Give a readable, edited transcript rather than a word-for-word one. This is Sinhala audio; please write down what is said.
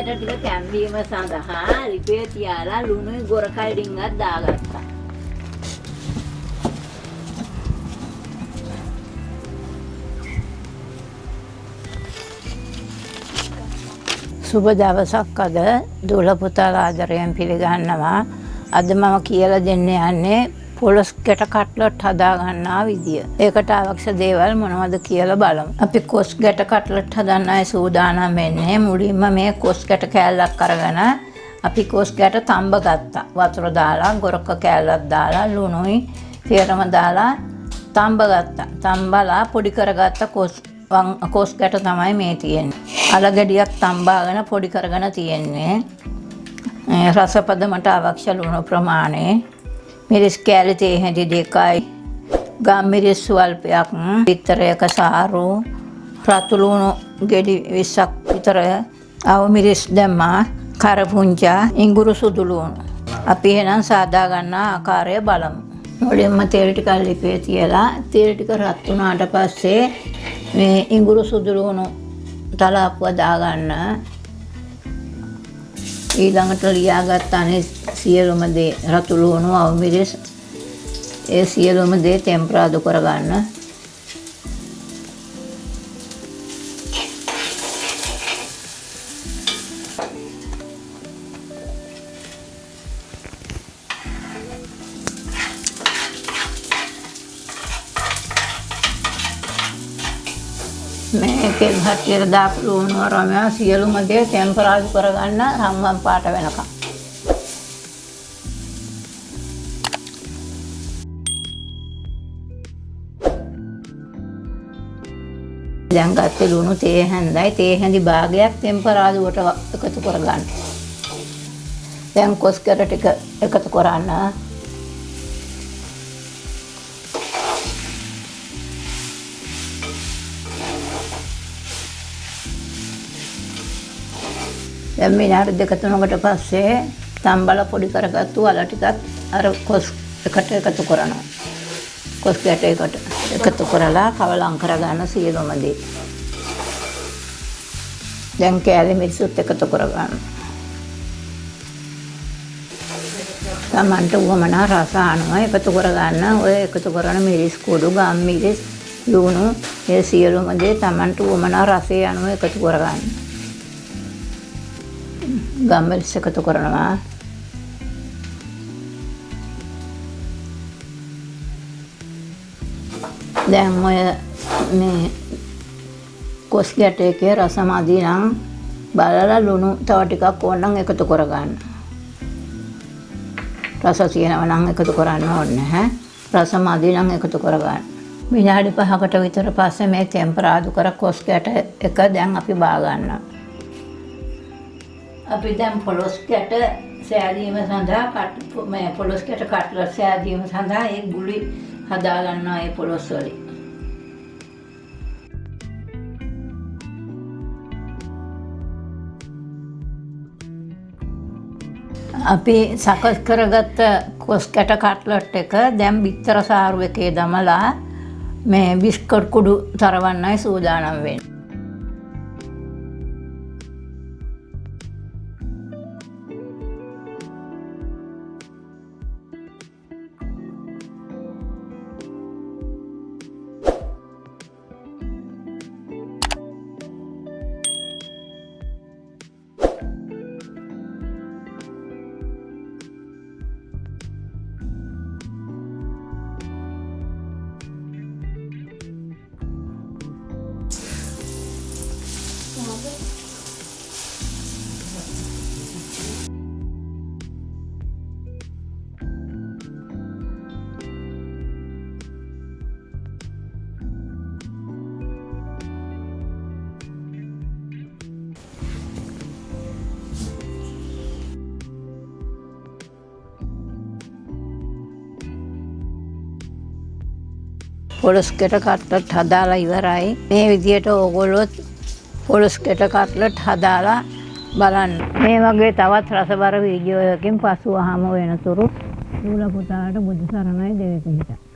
ගැට ටික කැම්බීම සඳහා ලිපේ තියාලා ලුණුයි ගොරකයි ඩිංගක් දාගත්තා. සුබ දවසක් අද දුල පුතාලා ආදරයෙන් පිළිගන්නවා. අද මම කියලා දෙන්න යන්නේ පොලොස් ගැට කට්ලට් හදා ගන්නා විදිය. ඒකට අවශ්‍ය දේවල් මොනවද කියලා බලමු. අපි කොස් ගැට කට්ලට් හදන්නයි සූදානම් වෙන්නේ. මුලින්ම මේ කොස් ගැට කෑල්ලක් අරගෙන අපි කොස් ගැට තඹ ගත්තා. වතුර දාලා ගොරක කෑල්ලක් දාලා ලුණුයි තේරම දාලා තඹ ගත්තා. තඹලා පොඩි කරගත්ත කොස් ගැට තමයි මේ තියෙන්නේ. අල ගෙඩියක් තඹාගෙන පොඩි කරගෙන තියෙන්නේ. රස පදමට අවශ්‍ය ලුණු ප්‍රමාණය මිරිස් කෑලි තේ හැඳි 2යි ගම් මිරිස් ස්වල්පයක් විතරයක සාරු රතු ලුණු ගෙඩි 20ක් විතර අව මිරිස් දැම්මා කරපුංචා ඉඟුරු සුදු ලුණු. අපි එහෙනම් සාදා ගන්න ආකාරය බලමු. මුලින්ම තෙල් ටික ලිපේ තියලා තෙල් ටික රත් වුණාට පස්සේ මේ ඉඟුරු සුදු ලුණු තලාපුව දාගන්න. ඊළඟට ලියාගත්ත අනේ සියලුම දේ රතු ලුණු අවමිරිස් ඒ සියලුම දේ ටෙම්පරාදු කරගන්න. මේකේ හටියට දාපු ලුණු අරම සියලුම දේ ටෙම්පරාදු කරගන්න රන්වන් පාට වෙනකම්. දැන් ගත්තේ ලුණු තේ හැඳයි තේ හැඳි භාගයක් ටෙම්පරාදුවට එකතු කරගන්න. දැන් කොස් ගැට ටික එකතු කරන්න. දැන් විනාඩි 2-3කට පස්සේ තම්බල පොඩි කරගත්තු අල ටිකත් අර කොස් එකට එකතු කරනවා. කොස් ගැට එකට එකතු කරලා කවලම් කරගන්න සියලුම දේ. දැන් කෑලි මිරිසුත් එකතු කරගන්න. තමන්ට වමනා රස අනුව එකතු කරගන්න. ඔය එකතු කරන මිරිස් කුඩු ගම් මිරිස් ලුණු ඒ සියලුම දේ තමන්ට වමනා රසය අනුව එකතු කරගන්න. ගම් මිරිස් එකතු කරනවා. දැන් ඔය මේ කොස් ගැට එකේ රස මදි නම් බලලා ලුණු තව ටිකක් ඕනනම් එකතු කරගන්න. රස තියෙනවා නම් එකතු කරන්න ඕනේ නැහැ. රස මදි නම් එකතු කරගන්න. විනාඩි 5කට විතර පස්සේ මේ ටෙම්පරාදු කර කොස් ගැට එක දැන් අපි බා ගන්නවා. අපි දැන් පොලොස් ගැට සෑදීම සඳහා මේ පොලොස් ගැට කට්ලට් සෑදීම සඳහා ඒ ගුලි හදා ගන්නවා ඒ පොලොස් වලින්. අපි සකස් කරගත්ත කොස් ගැට කට්ලට් එක දැන් බිත්තර සාරු එකේ දමලා මේ බිස්කට් කුඩු තරවන්නයි සූදානම් වෙන්නේ. පොලොස් ගැට කට්ලට් හදාලා ඉවරයි. මේ විදියට ඕගොල්ලෝ පොලොස් ගැට කට්ලට් හදාලා බලන්න. මේ වගේ තවත් රසබර වීඩියෝ එකකින් පසුව හමු වෙනතුරු දුල පුතාට බුදු සරණයි දෙවි පිහිට.